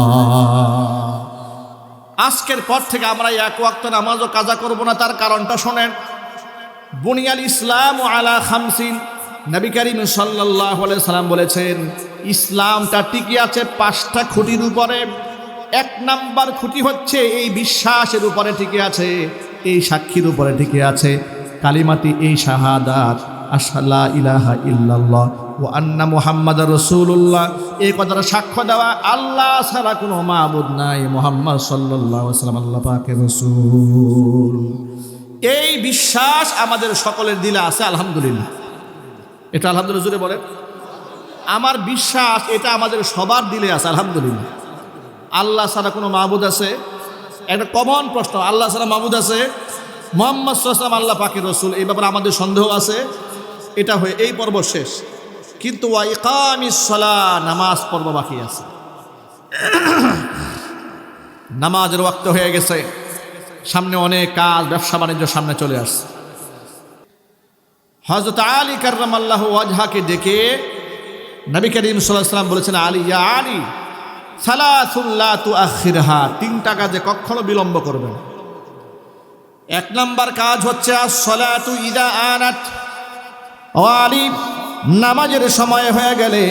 S1: আজকের পর থেকে আমরা 1 ওয়াক্ত নামাজও কাজা করব না। তার কারণটা শোনেন। বুনিয়াল ইসলাম আলা 50, নবী করিম সাল্লাল্লাহু আলাইহি সাল্লাম বলেছেন, ইসলামটা টিকে আছে 5টা খুঁটির উপরে। 1 নাম্বার খুঁটি হচ্ছে এই বিশ্বাসের উপরে টিকে আছে, এই সাক্ষীর উপরে টিকে আছে, কালিমাতি এই শাহাদাত আশহাদু ইলাহা ইল্লাল্লাহ ওয়া আন্না মুহাম্মাদার রাসূলুল্লাহ, এই কথাটা সাক্ষ্য দেওয়া আল্লাহ ছাড়া কোনো মাবুদ নাই, মুহাম্মদ সাল্লাল্লাহু আলাইহি ওয়াসাল্লাম আল্লাহ পাকের রাসূল। এই বিশ্বাস আমাদের সকলের দিলে আছে, আলহামদুলিল্লাহ। এটা আলহামদুলিল্লাহ জুড়ে বলেন। আমার বিশ্বাস এটা আমাদের সবার দিলে আছে, আলহামদুলিল্লাহ। আল্লাহ ছাড়া কোনো মাবুদ আছে? একটা কমন প্রশ্ন, আল্লাহ ছাড়া মাবুদ আছে? মুহাম্মদ সাল্লাল্লাহু আলাইহি ওয়াসাল্লাম আল্লাহ পাকের রাসূল, এই ব্যাপারে আমাদের সন্দেহ আছে। এটা হয়ে এই পর্ব শেষ, কিন্তু ওয়া ইকামিস সালাহ, নামাজ পর্ব বাকি আছে। নামাজের ওয়াক্ত হয়ে গেছে, সামনে অনেক কাজ, ব্যবসা বাণিজ্য সামনে চলে আসছে। হযরত আলী কাররামাল্লাহু ওয়াজহাকে ডেকে নবী করিম সাল্লাল্লাহু আলাইহি ওয়াসাল্লাম বলেছেন, আলী, ইয়া আলী, সালাসুন লা তুআখিরহা, 3টা কাজে কখনো বিলম্ব করবে না। 1 নাম্বার কাজ হচ্ছে আস-সালাতু ইযা আনাত, ও আলী, নামাজের সময় হয়ে গেলে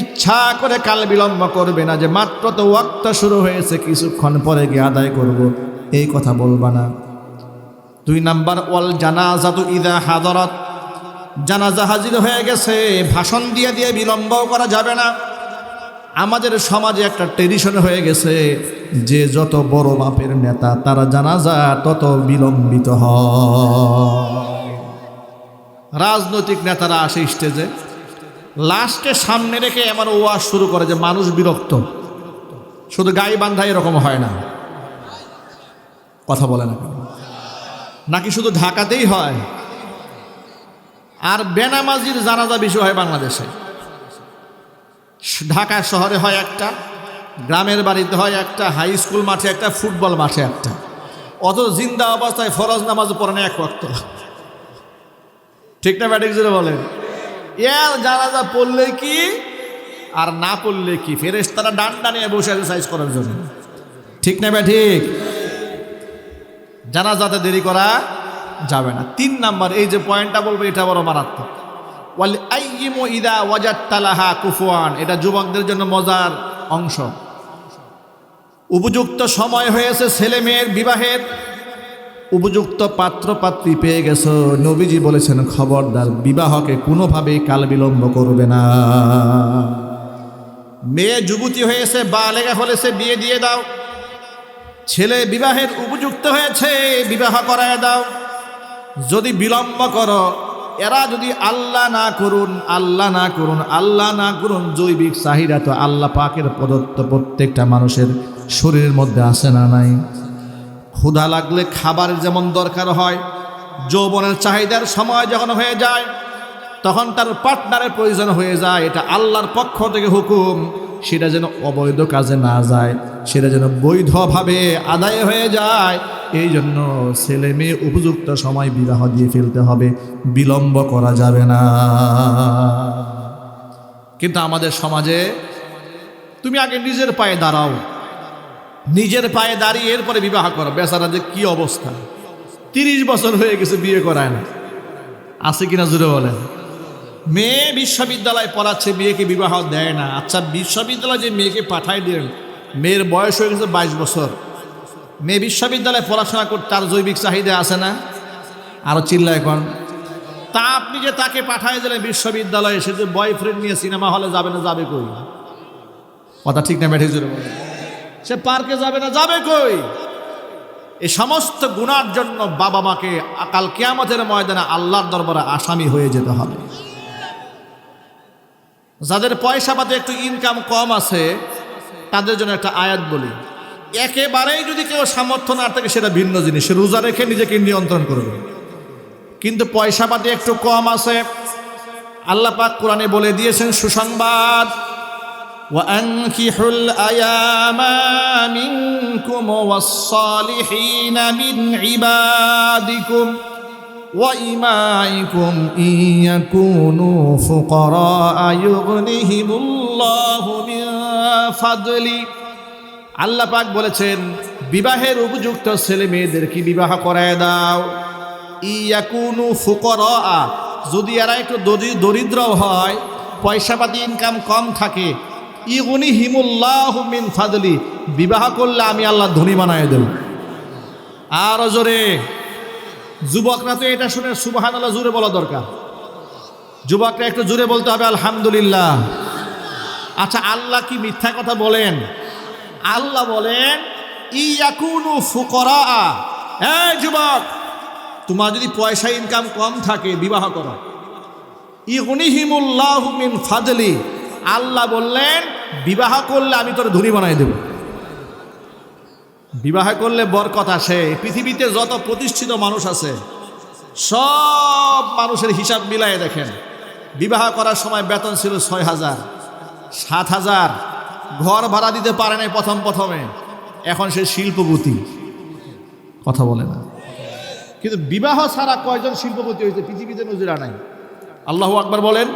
S1: ইচ্ছা করে কাল বিলম্ব করবে না যে মাত্র তো ওয়াক্ত শুরু হয়েছে, কিছুক্ষণ পরে গিয়ে আদায় করব, এই কথা বলবা না। 2 নাম্বার, ওয়াল জানাজাতু ইদা হাদারাত, জানাজা হাজির হয়ে গেছে, ভাষণ দিয়ে দিয়ে বিলম্ব করা যাবে না। আমাদের সমাজে একটা ট্রেডিশন হয়ে গেছে যে যত বড় মাপের নেতা তারা জানাজা তত বিলম্বিত হয়। রাজনৈতিক নেতারা আসে স্টেজে, লাস্টে সামনে রেখে এমন ওয়াজ শুরু করে যে মানুষ বিরক্ত। শুধু গায়ে বান্ধা এরকম হয় না, কথা বলে না নাকি শুধু ঢাকাতেই হয়? আর বেনামাজির জানাজা বেশি হয় বাংলাদেশে। ঢাকা শহরে হয় একটা, গ্রামের বাড়িতে হয় একটা, হাই স্কুল মাঠে একটা, ফুটবল মাঠে একটা। অত জিন্দা অবস্থায় ফরজ নামাজ পড়ে না এক ওয়াক্ত। ঠিক না ব্যাটিক জুড়ে বলেন? এর জানাজা পড়লে কি আর না পড়লে কি, ফেরেশতারা ডান্ডা নিয়ে বসে আছে সাইজ করার জন্য। ঠিক না ব্যাঠিক? জানাজাতে দেরি করা যাবে না। 3 নাম্বার, এই যে পয়েন্টটা বলবো এটা বড় মারাত্মক। ওয়াল আইয়িমু ইদা ওয়াজাদতা লাহা কুফুয়ান, এটা যুবকদের জন্য মজার অংশ। উপযুক্ত সময় হয়েছে ছেলে মেয়ের বিবাহের, উপযুক্ত পাত্র পাত্রী পেয়ে গেছো, নবীজি বলেছেন খবরদার বিবাহকে কোনোভাবেই কাল বিলম্ব করবে না। মেয়ে যুবতী হয়েছে, বালেগা হয়েছে, বিয়ে দিয়ে দাও। ছেলে বিবাহের উপযুক্ত হয়েছে, বিবাহ করায় দাও। যদি বিলম্ব করো, এরা যদি আল্লাহ না করুন, আল্লাহ না করুন, আল্লাহ না করুন, জৈবিক চাহিদা তো আল্লাহ পাকের প্রদত্ত প্রত্যেকটা মানুষের শরীরের মধ্যে আসে না নাই? ক্ষুধা লাগলে খাবারের যেমন দরকার হয়, যৌবনের চাহিদার সময় যখন হয়ে যায় তখন তার পার্টনারের প্রয়োজন হয়ে যায়। এটা আল্লাহর পক্ষ থেকে হুকুম, সেটা যেন অবৈধ কাজে না যায়, সেটা যেন বৈধভাবে আদায় হয়ে যায়। এই জন্য ছেলে মেয়ে উপযুক্ত সময় বিবাহ দিয়ে ফেলতে হবে, বিলম্ব করা যাবে না। কিন্তু আমাদের সমাজে তুমি আগে নিজের পায়ে দাঁড়াও, নিজের পায়ে দাঁড়িয়ে এরপরে বিবাহ করো। বেচারা যে কি অবস্থা, 30 বছর হয়ে গেছে বিয়ে করায় না, আছে কিনা জুড়ে বলেন? মেয়ে বিশ্ববিদ্যালয়ে পড়াচ্ছে, মেয়েকে বিবাহ দেয় না। আচ্ছা, বিশ্ববিদ্যালয়ে যে মেয়েকে পাঠায় দিলেন, মেয়ের বয়স হয়ে গেছে 22 বছর, মেয়ে বিশ্ববিদ্যালয়ে পড়াশোনা করতে তার জৈবিক চাহিদা আছে না? আরো চিল্লা এখন। তা আপনি যে তাকে পাঠায় দিলেন বিশ্ববিদ্যালয়ে, সে যে বয়ফ্রেন্ড নিয়ে সিনেমা হলে যাবে না, যাবে কই? কথা ঠিক না ব্যাঠিক জুড়ে বলেন? সে পার্কে যাবে না, যাবে কই? এই সমস্ত গুনার জন্য বাবা মাকে কাল কিয়ামতের ময়দানে আল্লাহর দরবারে আসামি হয়ে যেতে হবে। যাদের পয়সা পাতে একটু ইনকাম কম আছে তাদের জন্য একটা আয়াত বলি, একেবারেই যদি কেউ সামর্থ্য না থাকে সেটা ভিন্ন জিনিস, সে রোজা রেখে নিজেকে নিয়ন্ত্রণ করবে। কিন্তু পয়সা পাতি একটু কম আছে, আল্লাহ পাক কোরআনে বলে দিয়েছেন সুসংবাদ, وَأَنكِحُوا الْأَيَامَ مِنكُمْ وَالصَّالِحِينَ مِنْ عِبَادِكُمْ وَإِمَائِكُمْ إِنْ يَكُونُوا فُقَرَاءَ يُغْنِهِمُ اللَّهُ مِنْ فَضْلِهِ। আল্লাহ পাক বলেছেন বিবাহের উপযুক্ত ছেলে মেয়েদেরকে বিবাহ করায় দাও। ইয়াকুনু ফুকরা, যদি এরা একটু দরিদ্র হয়, পয়সা পাতি ইনকাম কম থাকে, ইগনিহিমুল্লাহু মিন ফাদলি, বিবাহ করলে আমি আল্লাহ ধনী বানায় দেব। আর জোরে, যুবকরা তো এটা শুনে সুবহানাল্লাহ জোরে বলা দরকার। যুবকরা একটু জোরে বলতে হবে আলহামদুলিল্লাহ। আচ্ছা, আল্লাহ কি মিথ্যা কথা বলেন? আল্লাহ বলেন ইয়াকুনু ফুকরা, এই যুবক, তোমার যদি পয়সা ইনকাম কম থাকে বিবাহ করো। ইগনিহিমুল্লাহু মিন ফাদলি, আল্লাহ বললেন বিবাহ করলে আমি তোর ধনী বানাই দেব। বিবাহ করলে বরকত আসে। পৃথিবীতে যত প্রতিষ্ঠিত মানুষ আছে সব মানুষের হিসাব মিলায়ে দেখেন, বিবাহ করার সময় বেতন ছিল 6,000, 7,000, ঘর ভাড়া দিতে পারে নাই প্রথমে, এখন সে শিল্পপতি। কথা বলে না? কিন্তু বিবাহ ছাড়া কয়জন শিল্পপতি হয়েছে পৃথিবীতে নজিরা নাই। আল্লাহু আকবার বলেন।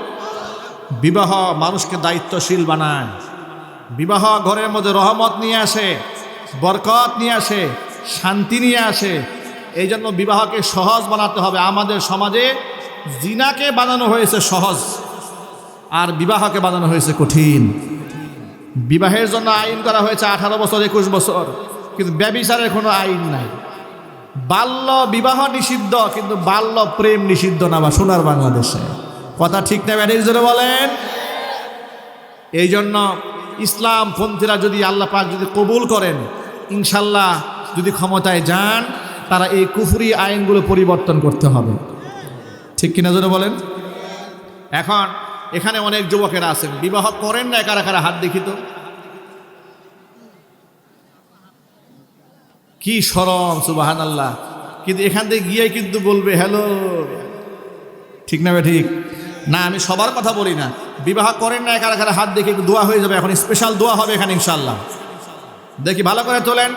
S1: বিবাহ মানুষকে দায়িত্বশীল বানায়, বিবাহ ঘরের মধ্যে রহমত নিয়ে আসে, বরকত নিয়ে আসে, শান্তি নিয়ে আসে। এই জন্য বিবাহকে সহজ বানাতে হবে। আমাদের সমাজে জিনাকে বানানো হয়েছে সহজ, আর বিবাহকে বানানো হয়েছে কঠিন। বিবাহের জন্য আইন করা হয়েছে 18 বছর 21 বছর, কিন্তু ব্যভিচারের কোনো আইন নাই। বাল্য বিবাহ নিষিদ্ধ, কিন্তু বাল্য প্রেম নিষিদ্ধ না বা সোনার বাংলাদেশে। কথা ঠিক না ব্যাটিক জোরে বলেন? এই জন্য ইসলাম পন্থীরা যদি আল্লাহ পাক যদি কবুল করেন, ইনশাল্লাহ যদি ক্ষমতায় যান, তারা এই কুফরি আইনগুলো পরিবর্তন করতে হবে। ঠিক কিনা জোরে বলেন? এখন এখানে অনেক যুবকেরা আছেন বিবাহ করেন না, কারা কারা হাত দেখি তো। কি শরম, সুবহানাল্লাহ। কিন্তু এখান থেকে গিয়ে কিন্তু বলবে হ্যালো, ঠিক না ঠিক না? আমি সবার কথা বলি না। বিবাহ করেন না কারা কারা হাত দেখে দোয়া হয়ে যাবে। এখন স্পেশাল দোয়া হবে এখানে ইনশাআল্লাহ। দেখি ভালো করে তোলেন।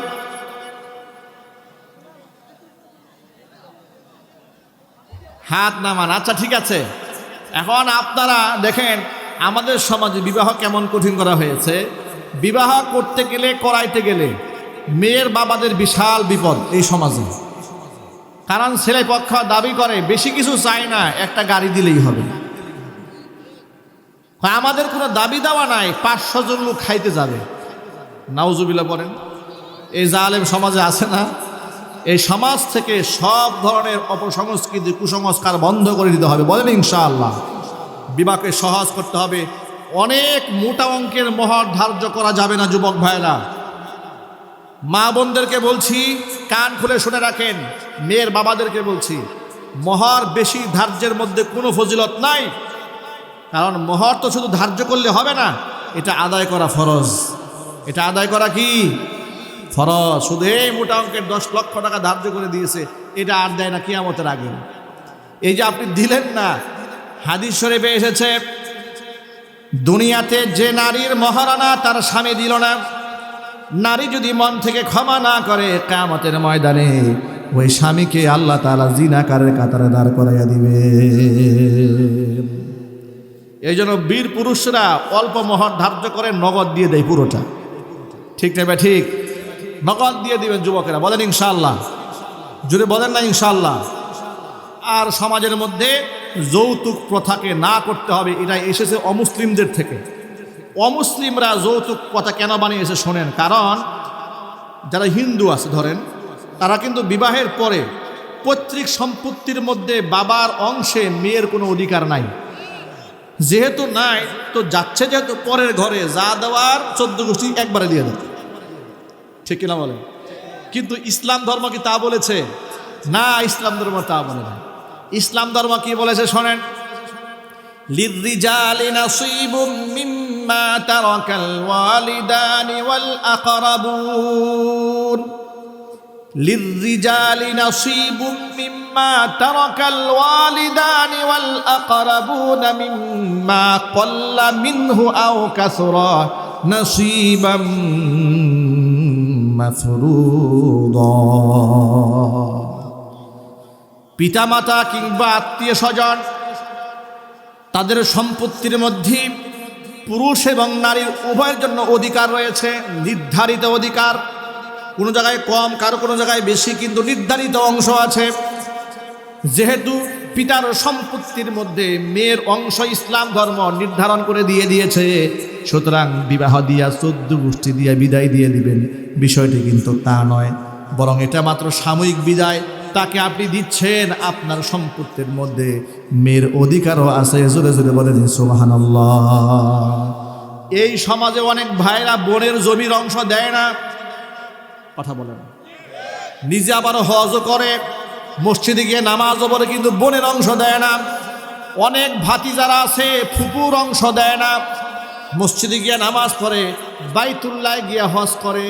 S1: হাত নামান। আচ্ছা ঠিক আছে। এখন আপনারা দেখেন আমাদের সমাজে বিবাহ কেমন কঠিন করা হয়েছে। বিবাহ করতে গেলে, করাইতে গেলে মেয়ের বাবাদের বিশাল বিপদ এই সমাজে। কারণ ছেলে পক্ষ দাবি করে বেশি কিছু চাই না, একটা গাড়ি দিলেই হবে। আমাদের কোনো দাবি দেওয়া নাই, 500 জন লোক খাইতে যাবে। নাউজুবিল্লাহ পড়েন। এই জালেম সমাজে আছে না? এই সমাজ থেকে সব ধরনের অপসংস্কৃতি, কুসংস্কার বন্ধ করে দিতে হবে। বলেন ইনশাআল্লাহ। বিবাহকে সহজ করতে হবে। অনেক মোটা অঙ্কের মোহর ধার্য করা যাবে না যুবক ভাইরা। মা বোনদেরকে বলছি, কান খুলে শুনে রাখেন। মেয়ের বাবাদেরকে বলছি, মোহর বেশি ধার্যের মধ্যে কোনো ফজিলত নাই। কারণ মোহর তো শুধু ধার্য করলে হবে না, এটা আদায় করা ফরজ। এটা আদায় করা কি ফরজ। শুধু এই মোটা অঙ্কের 10 লক্ষ টাকা ধার্য করে দিয়েছে, এটা আর দেয় না কিয়ামতের আগে। এই যে আপনি দিলেন না, হাদিস শরীফে এসেছে দুনিয়াতে যে নারীর মহারানা তার স্বামী দিল না, নারী যদি মন থেকে ক্ষমা না করে, কিয়ামতের ময়দানে ওই স্বামীকে আল্লাহ তাআলা জিনাকারের কাতারে দাঁড় করাইয়া দিবে। এই জন্য বীর পুরুষরা অল্প মোহর ধার্য করে নগদ দিয়ে দেয় পুরোটা। ঠিক না? ঠিক, নগদ দিয়ে দিবেন যুবকেরা। বলেন ইনশাআল্লাহ। যদি বলেন না ইনশাআল্লাহ। আর সমাজের মধ্যে যৌতুক প্রথাকে না করতে হবে, এটা এসেছে অমুসলিমদের থেকে। অমুসলিমরা যৌতুক প্রথা কেন বানিয়েছে শোনেন। কারণ যারা হিন্দু আছে ধরেন, তারা কিন্তু বিবাহের পরে পৈতৃক সম্পত্তির মধ্যে বাবার অংশে মেয়ের কোনো অধিকার নাই। যেহেতু নাই, তো যাচ্ছে যেহেতু পরের ঘরে যা দেওয়ার 14 গোষ্ঠী একবারে দিয়ে দেয়। ঠিক কিনা বলেন? কিন্তু ইসলাম ধর্ম কি তা বলেছে? না, ইসলাম ধর্ম তা বলে না। ইসলাম ধর্ম কি বলেছে শোনেন। লিররিজালি নাসীবুম মিম্মা তারাকাল ওয়ালিদানি ওয়াল আকরাবুন। লিররিজালি নাসীবুম মিম্মা তারাকাল ওয়ালিদানি ওয়াল আকরাবুন মিম্মা ক্বাল্লা মিনহু আও কাসুরা নাসীবাম মাফরুদা। পিতামাতা কিংবা আত্মীয় স্বজন, তাদের সম্পত্তির মধ্যে পুরুষ এবং নারীর উভয়ের জন্য অধিকার রয়েছে, নির্ধারিত অধিকার। কোনো জায়গায় কম, কারো কোনো জায়গায় বেশি, কিন্তু নির্ধারিত অংশ আছে। যেহেতু পিতার সম্পত্তির মধ্যে মেয়ের অংশ ইসলাম ধর্ম নির্ধারণ করে দিয়েছে, সুতরাং বিবাহ দিয়া 14 গোষ্ঠী দিয়া বিদায় দিয়ে দিবেন, বিষয়টি কিন্তু তা নয়। বরং এটা মাত্র সাময়িক বিদায়। তাকে আপনি দিচ্ছেন, আপনার সম্পত্তির মধ্যে মেয়ের অধিকারও আছে। জোরে জোরে বলেন সুবহানাল্লাহ। এই সমাজে অনেক ভাইরা বোনের জমির অংশ দেয় না। কথা বলেন। নিজে আবার হজও করে, মসজিদে গিয়ে নামাজও পড়ে, কিন্তু বোনের অংশ দেয় না। অনেক ভাতিজারা আছে ফুপুর অংশ দেয় না। মসজিদে গিয়ে নামাজ পড়ে, বাইতুল্লাহ গিয়ে হজ করে।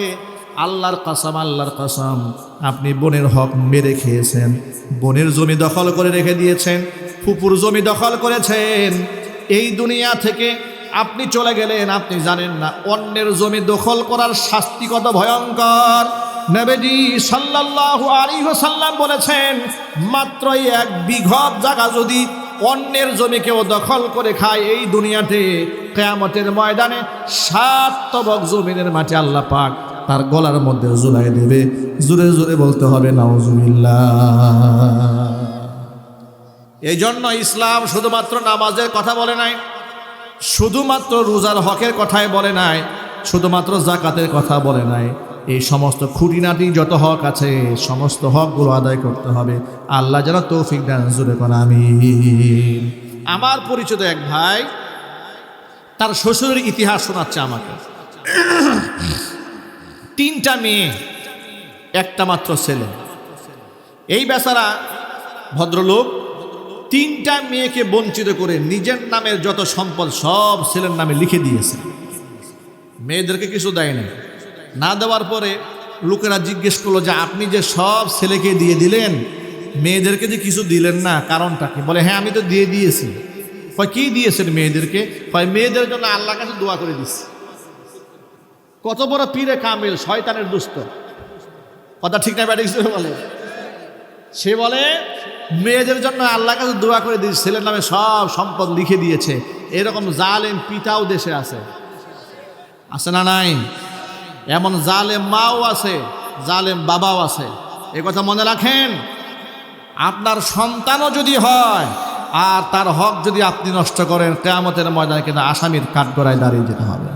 S1: আল্লাহর কসম, আল্লাহর কসম, আপনি বোনের হক মেরে খেয়েছেন। বোনের জমি দখল করে রেখে দিয়েছেন, ফুপুর জমি দখল করেছেন। এই দুনিয়া থেকে আপনি চলে গেলেন, আপনি জানেন না অন্যের জমি দখল করার শাস্তি কত ভয়ঙ্কর। নবীজি সাল্লাল্লাহু আলাইহি ওয়াসাল্লাম বলেছেন, মাত্র 1 বিঘত জায়গা যদি অন্যের জমি কেউ দখল করে খায়, এই দুনিয়াতে কিয়ামতের ময়দানে 7 তবক জমিনের মাটি আল্লাহ পাক তার গলার মধ্যে ঝুলাই দেবে। জোরে জোরে বলতে হবে নাউজুবিল্লাহ। এই জন্য ইসলাম শুধুমাত্র নামাজের কথা বলে নাই, শুধুমাত্র রোজার হকের কথাই বলে নাই, শুধুমাত্র যাকাতের কথা বলে নাই। এই সমস্ত খুঁটিনাটি যত হক আছে সমস্ত হকগুলো আদায় করতে হবে। আল্লাহ যেন তৌফিক দান জোরে করে আমিন। আমার পরিচিত এক ভাই তার শ্বশুরের ইতিহাস শোনাচ্ছে আমাকে। 3টা মেয়ে, একটা মাত্র ছেলে। এই বেচারা ভদ্রলোক 3টা মেয়েকে বঞ্চিত করে নিজের নামের যত সম্পদ সব ছেলের নামে লিখে দিয়েছে। মেয়েদেরকে কিছু দেয় না। না দেওয়ার পরে লোকেরা জিজ্ঞেস করলো যে আপনি যে সব ছেলেকে দিয়ে দিলেন, মেয়েদেরকে যে কিছু দিলেন না, কারণটা কি? বলে হ্যাঁ আমি তো দিয়ে দিয়েছি। কয় কি দিয়েছেন মেয়েদেরকে? কয় মেয়েদের জন্য আল্লাহর কাছে দোয়া করে দিচ্ছি। কত বড় পীরে কামেল, শয়তানের দুষ্ট। কথা ঠিক না ব্যাটিক বলে? সে বলে মেয়েদের জন্য আল্লাহর কাছে দোয়া করে দিয়েছে, ছেলের নামে সব সম্পদ লিখে দিয়েছে। এরকম জালেম পিতাও দেশে আছে, আছে না নাই? এমন জালেম মাও আছে, জালেম বাবাও আছে। এ কথা মনে রাখেন। আপনার সন্তানও যদি হয় আর তার হক যদি আপনি নষ্ট করেন, কিয়ামতের ময়দানে কিন্তু আসামির কাঠগড়ায় দাঁড়িয়ে যেতে হবে।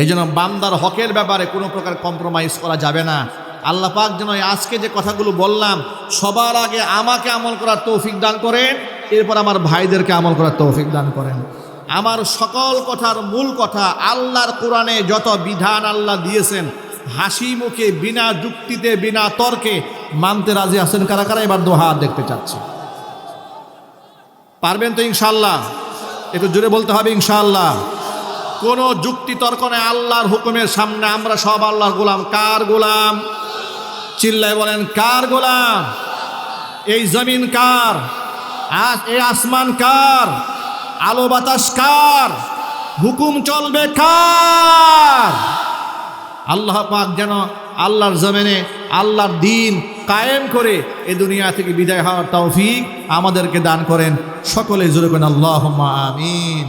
S1: এই জন্য বান্দার হকের ব্যাপারে কোনো প্রকার কম্প্রোমাইজ করা যাবে না। আল্লাহ পাক যেন আজকে যে কথাগুলো বললাম সবার আগে আমাকে আমল করার তৌফিক দান করেন, এরপর আমার ভাইদেরকে আমল করার তৌফিক দান করেন। আমার সকল কথার মূল কথা, আল্লাহর কোরআনে যত বিধান আল্লাহ দিয়েছেন হাসি মুখে, বিনা যুক্তিতে, বিনা তর্কে মানতে রাজি আছেন কারা কারা? এবার দোহাত দেখতে চাচ্ছি। পারবেন তো ইনশাআল্লাহ? একটু জোরে বলতে হবে ইনশাআল্লাহ। কোনো যুক্তি তর্ক নেই। আল্লাহর হুকুমের সামনে আমরা সব আল্লাহর গোলাম। কার গোলাম? চিল্লায় বলেন কার গোলাম? এই জমিন কার? এই আসমান কার? আলো বাতাস কার? হুকুম চলবে কার? আল্লাহ পাক যেন আল্লাহর জমিনে আল্লাহর দিন কায়েম করে এ দুনিয়া থেকে বিদায় হওয়ার তৌফিক আমাদেরকে দান করেন। সকলে জোরে বলেন আল্লাহুম্মা আমিন।